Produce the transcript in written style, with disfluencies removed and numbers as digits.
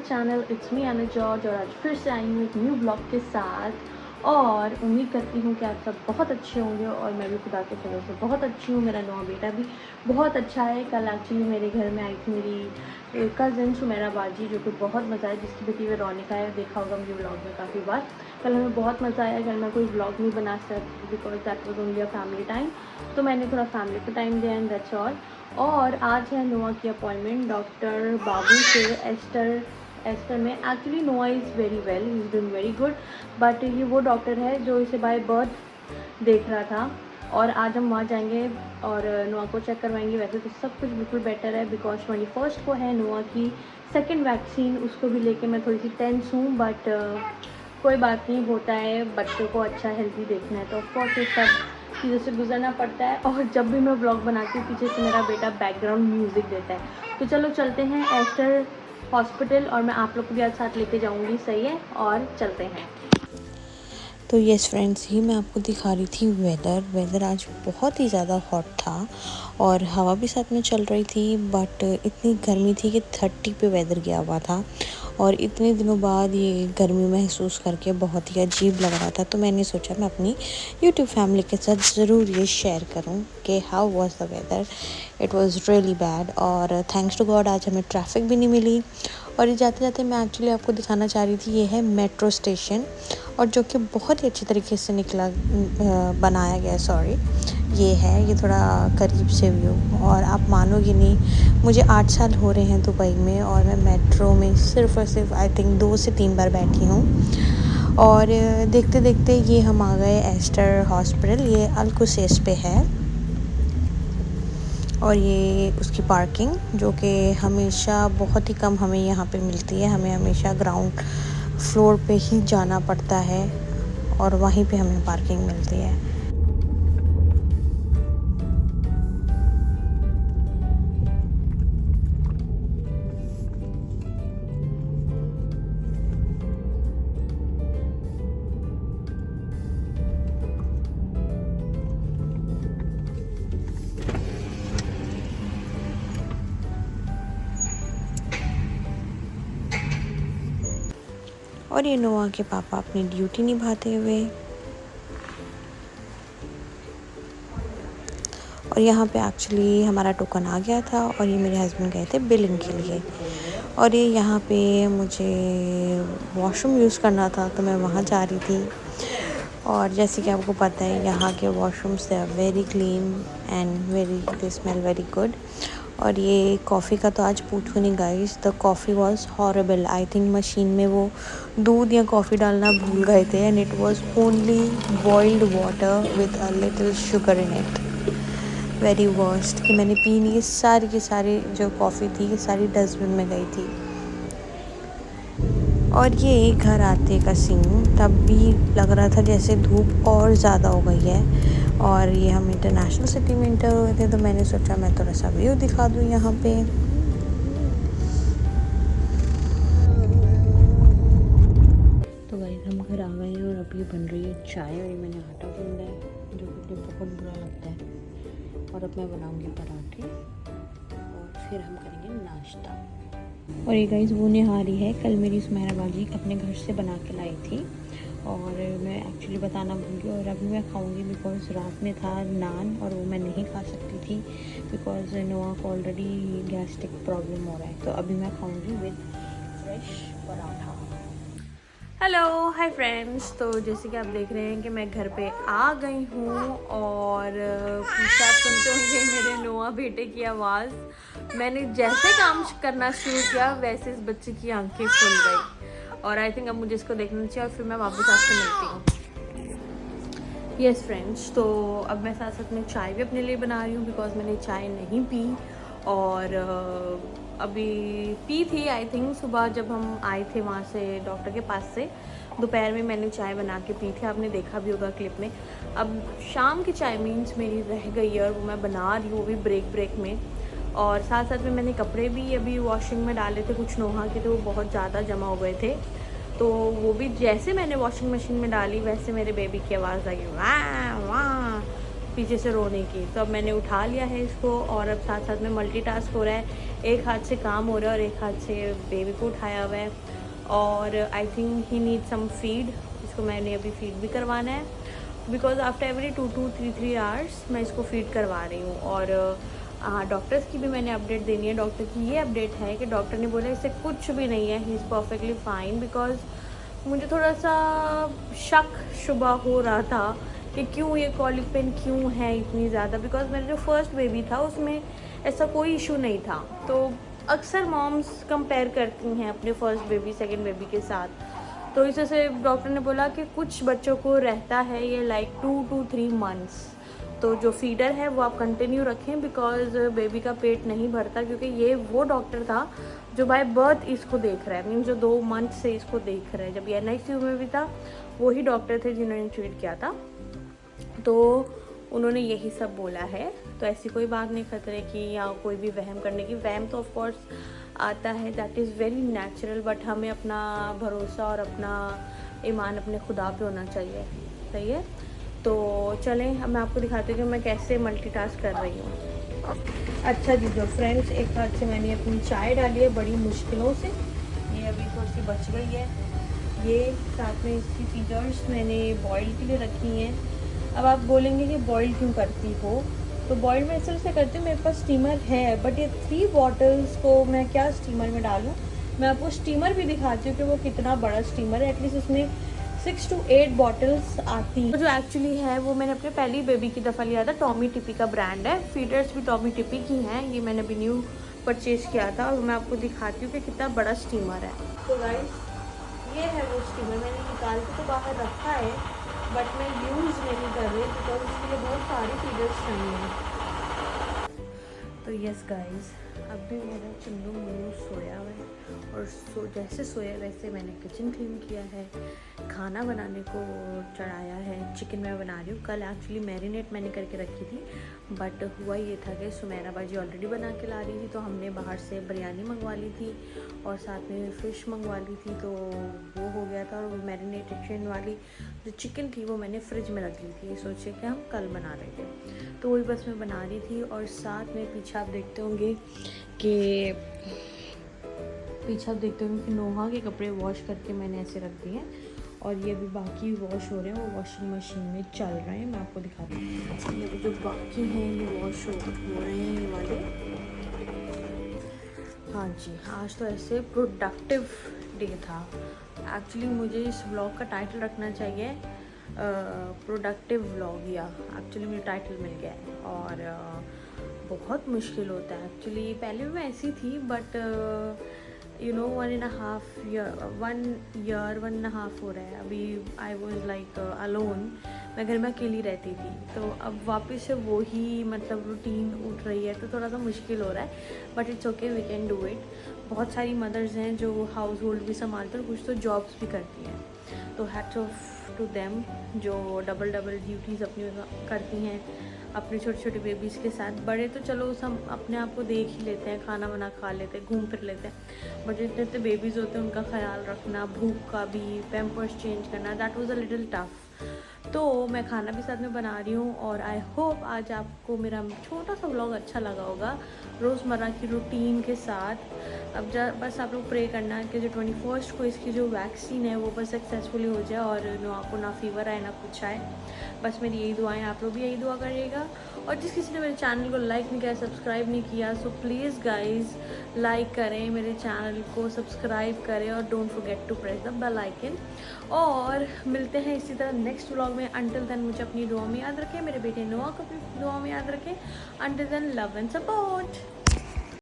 Channel, it's me Anu George. और आज फिर से आई हूँ एक न्यू ब्लॉग के साथ और उम्मीद करती हूँ कि आप सब बहुत अच्छे होंगे और मैं भी खुदा के फजल से बहुत अच्छी हूँ। मेरा नौवा बेटा भी बहुत अच्छा है। कल एक्चुअली मेरे घर में आई थी मेरी कज़न सुमेरा बाजी, जो कि बहुत मज़ा आया, जिसकी बेटी में रौनिका है, देखा होगा मुझे ब्लॉग में काफ़ी बार। कल हमें बहुत मज़ा आया। कल मैं कोई ब्लॉग नहीं बना सकती because that was only a family time, तो मैंने थोड़ा फैमिली को टाइम दिया एंड दैट्स ऑल। और आज है नोआ की अपॉइंटमेंट डॉक्टर बाबू से एस्टर में। एक्चुअली नोआ is very well, he is doing very good, but ये वो डॉक्टर है जो इसे बाय बर्थ देख रहा था। और आज हम वहाँ जाएंगे और नोआ को चेक करवाएंगे। वैसे तो सब कुछ बिल्कुल बेटर है बिकॉज 21 को है नोआ की सेकेंड वैक्सीन। उसको भी लेके मैं थोड़ी सी टेंस हूँ, बट कोई बात नहीं, होता है, बच्चों को अच्छा हेल्दी देखना है तो ऑफकोर्स ये सब चीज़ों से गुजरना पड़ता है। और जब भी मैं व्लॉग बनाती हूँ पीछे से मेरा बेटा बैकग्राउंड म्यूज़िक देता है। तो चलो चलते हैं एस्टर हॉस्पिटल और मैं आप लोग को भी आज साथ लेके जाऊँगी, सही है, और चलते हैं। तो येस फ्रेंड्स, ही मैं आपको दिखा रही थी वेदर आज बहुत ही ज़्यादा हॉट था और हवा भी साथ में चल रही थी, बट इतनी गर्मी थी कि 30 पे वेदर गया हुआ था। और इतने दिनों बाद ये गर्मी महसूस करके बहुत ही अजीब लग रहा था, तो मैंने सोचा मैं अपनी यूट्यूब फैमिली के साथ ज़रूर ये शेयर करूं कि how was the weather. It was really bad और थैंक्स टू गॉड आज हमें ट्रैफिक भी नहीं मिली। और ये जाते जाते मैं एक्चुअली आपको दिखाना चाह रही थी, ये है मेट्रो स्टेशन, और जो कि बहुत ही अच्छी तरीके से बनाया गया, सॉरी, ये थोड़ा करीब से व्यू। और आप मानोगे नहीं, मुझे 8 साल हो रहे हैं दुबई में और मैं मेट्रो में सिर्फ और सिर्फ आई थिंक 2 से 3 बार बैठी हूँ। और देखते देखते ये हम आ गए एस्टर हॉस्पिटल। ये अल-कुसैस पे है और ये उसकी पार्किंग, जो कि हमेशा बहुत ही कम हमें यहाँ पे मिलती है। हमें हमेशा ग्राउंड फ्लोर पे ही जाना पड़ता है और वहीं पे हमें पार्किंग मिलती है। और ये नोआ के पापा अपनी ड्यूटी निभाते हुए। और यहाँ पे एक्चुअली हमारा टोकन आ गया था और ये मेरे हस्बैंड गए थे बिलिंग के लिए। और ये यहाँ पे मुझे वॉशरूम यूज़ करना था तो मैं वहाँ जा रही थी। और जैसे कि आपको पता है यहाँ के washrooms they are very clean and they smell very good. और ये कॉफ़ी का तो आज पूछो नहीं guys, the coffee was horrible. I think machine में वो दूध या कॉफ़ी डालना भूल गए थे and it was only boiled water with a little sugar in it. Very worst कि मैंने पी नहीं, सारी की सारी जो कॉफ़ी थी ये सारी डस्टबिन में गई थी। और ये घर आते का सीन तब भी लग रहा था जैसे धूप और ज़्यादा हो गई है। और ये हम इंटरनेशनल सिटी में इंटर हुए थे, तो मैंने सोचा मैं थोड़ा सा व्यू दिखा दूँ यहाँ पे। तो गाइस हम घर आ गए हैं और अभी बन रही है चाय और ये मैंने आटा गूंदा है, जो कि मुझे बहुत बुरा लगता है। और अब मैं बनाऊँगी पराठे और फिर हम करेंगे नाश्ता। और ये गाइस वो निहारी है, कल मेरी सुमेरा बाजी अपने घर से बना के लाई थी और मैं एक्चुअली बताना भूल गई। और अभी मैं खाऊंगी बिकॉज रात में था नान और वो मैं नहीं खा सकती थी बिकॉज नोआ को ऑलरेडी गैस्ट्रिक प्रॉब्लम हो रहा है। तो अभी मैं खाऊंगी with fresh paratha. Hello, hi friends. तो जैसे कि आप देख रहे हैं कि मैं घर पे आ गई हूँ और पीछे आप सुनते होंगे मेरे नोआ बेटे की आवाज़। मैंने जैसे काम करना शुरू किया वैसे इस बच्चे की आंखें खुल गई और आई थिंक अब मुझे इसको देखना चाहिए और फिर मैं वापस आपसे मिलती हूँ। यस फ्रेंड्स, तो अब मैं साथ साथ में चाय भी अपने लिए बना रही हूँ बिकॉज मैंने चाय नहीं पी। और अभी पी थी आई थिंक सुबह जब हम आए थे वहाँ से डॉक्टर के पास से। दोपहर में मैंने चाय बना के पी थी, आपने देखा भी होगा क्लिप में। अब शाम की चाय मीन्स मेरी रह गई है और वो मैं बना रही हूँ, वो भी ब्रेक में। और साथ साथ में मैंने कपड़े भी अभी वॉशिंग में डाले थे, कुछ नोहा के थे, वो बहुत ज़्यादा जमा हो गए थे, तो वो भी जैसे मैंने वॉशिंग मशीन में डाली वैसे मेरे बेबी की आवाज़ आई, वाह वाह। पीछे से रोने की। तो अब मैंने उठा लिया है इसको और अब साथ साथ में मल्टीटास्क हो रहा है, एक हाथ से काम हो रहा है और एक हाथ से बेबी को उठाया हुआ है। और I think he need some feed, इसको मैंने अभी फीड भी करवाना है बिकॉज आफ्टर एवरी 2-3 आवर्स मैं इसको फीड करवा रही हूँ। और हाँ, डॉक्टर्स की भी मैंने अपडेट देनी है। डॉक्टर की ये अपडेट है कि डॉक्टर ने बोला इससे कुछ भी नहीं है, he is perfectly fine. Because मुझे थोड़ा सा शक शुबा हो रहा था कि क्यों ये कॉलिक पेन क्यों है इतनी ज़्यादा, बिकॉज मेरा जो फर्स्ट बेबी था उसमें ऐसा कोई इशू नहीं था। तो अक्सर मॉम्स कंपेयर करती हैं अपने फर्स्ट बेबी सेकंड बेबी के साथ, तो इस वजह से डॉक्टर ने बोला कि कुछ बच्चों को रहता है ये लाइक 2 to 3 मंथ्स। तो जो फीडर है वो आप कंटिन्यू रखें बिकॉज बेबी का पेट नहीं भरता, क्योंकि ये वो डॉक्टर था जो बाय बर्थ इसको देख रहा है, मीन जो 2 मंथ से इसको देख रहा है। जब ये NICU में भी था वही डॉक्टर थे जिन्होंने ट्रीट किया था, तो उन्होंने यही सब बोला है। तो ऐसी कोई बात नहीं खतरे की या कोई भी वहम करने की। वहम तो ऑफकोर्स आता है, that is very natural, but हमें अपना भरोसा और अपना ईमान अपने खुदा पे होना चाहिए। सही है, तो चलें अब मैं आपको दिखाती हूँ कि मैं कैसे मल्टीटास्क कर रही हूँ। अच्छा जी, जो फ्रेंड्स, एक हाथ से मैंने अपनी चाय डाली है बड़ी मुश्किलों से, ये अभी थोड़ी सी बच गई है। ये साथ में इसकी फीडर्स मैंने बॉयल के लिए रखी हैं। अब आप बोलेंगे कि बॉयल क्यों करती हो, तो बॉयल मैं इस तरह से करती हूँ, मेरे पास स्टीमर है, बट ये 3 बॉटल्स को मैं क्या स्टीमर में डालूँ। मैं आपको स्टीमर भी दिखाती हूँ कि वो कितना बड़ा स्टीमर है। एटलीस्ट इसमें 6 to 8 बॉटल्स आती हैं। जो एक्चुअली है वो मैंने अपने पहली बेबी की दफ़ा लिया था, टॉमी टिपी का ब्रांड है। फीडर्स भी टॉमी टिपी की हैं, ये मैंने अभी न्यू परचेज़ किया था और मैं आपको दिखाती हूँ कि कितना बड़ा स्टीमर है। तो गाइस, ये है वो स्टीमर, मैंने निकाल के तो बाहर रखा है बट मैं यूज़ नहीं कर रही बिकॉज उसके लिए बहुत सारी फीडर्स चाहिए। तो यस गाइस, अभी मेरा चिल्लू मुन्नू सोया हुआ है और जैसे सोया वैसे मैंने किचन क्लीन किया है, खाना बनाने को चढ़ाया है। चिकन मैं बना रही हूँ। कल एक्चुअली मैरिनेट मैंने करके रखी थी, बट हुआ ये था कि सुमेरा बाजी ऑलरेडी बना के ला रही थी, तो हमने बाहर से बिरयानी मंगवा ली थी और साथ में फ़िश मंगवा ली थी, तो वो हो गया था। और मैरिनेटेशन वाली जो चिकन थी वो मैंने फ्रिज में रख ली थी, सोचे कि हम कल बना रहे थे, तो वही बस मैं बना रही थी। और साथ में पीछे आप देखते होंगे कि नोहा के कपड़े वॉश करके मैंने ऐसे रख दिए हैं और ये भी बाकी वॉश हो रहे हैं, वो वॉशिंग मशीन में चल रहे हैं। मैं आपको दिखाती हूँ, ये जो बाकी हैं ये वॉश हो रहे हैं ये वाले। हाँ जी, आज तो ऐसे प्रोडक्टिव डे था। एक्चुअली मुझे इस व्लॉग का टाइटल रखना चाहिए प्रोडक्टिव व्लॉग, या एक्चुअली मुझे टाइटल मिल गया है। और बहुत मुश्किल होता है एक्चुअली, पहले भी मैं ऐसी थी बट यू नो 1.5 ईयर हो रहा है अभी। आई वॉज लाइक अलोन, मैं घर में अकेली रहती थी, तो अब वापस से वही मतलब रूटीन उठ रही है, तो थोड़ा सा मुश्किल हो रहा है, but it's okay, we can do it. बहुत सारी मदर्स हैं जो हाउस होल्ड भी संभालते हैं और कुछ तो जॉब्स भी करती हैं, तो हैट्स ऑफ टू देम जो डबल ड्यूटीज़ अपनी करती हैं अपने छोटे छोटे बेबीज़ के साथ। बड़े तो चलो सब अपने आप को देख ही लेते हैं, खाना बना खा लेते हैं, घूम फिर लेते हैं, बट जितने इतने बेबीज़ होते हैं उनका ख्याल रखना, भूख का भी, पैम्पर्स चेंज करना, that was a little tough. तो मैं खाना भी साथ में बना रही हूँ और आई होप आज आपको मेरा छोटा सा व्लॉग अच्छा लगा होगा रोज़मर्रा की रूटीन के साथ। अब बस आप लोग प्रे करना कि जो 21 को इसकी जो वैक्सीन है वो बस सक्सेसफुली हो जाए और आपको ना फीवर आए ना कुछ आए। बस मेरी यही दुआएं, आप लोग भी यही दुआ करिएगा। और जिस किसी ने मेरे चैनल को लाइक नहीं किया, सब्सक्राइब नहीं किया, सो प्लीज़ गाइज़ लाइक करें, मेरे चैनल को सब्सक्राइब करें और don't forget to press the bell icon. और मिलते हैं इसी तरह नेक्स्ट व्लॉग में। अंटिल देन मुझे अपनी दुआ में याद रखें, मेरे बेटे नोआ को भी दुआ में याद रखें। Until then love and support.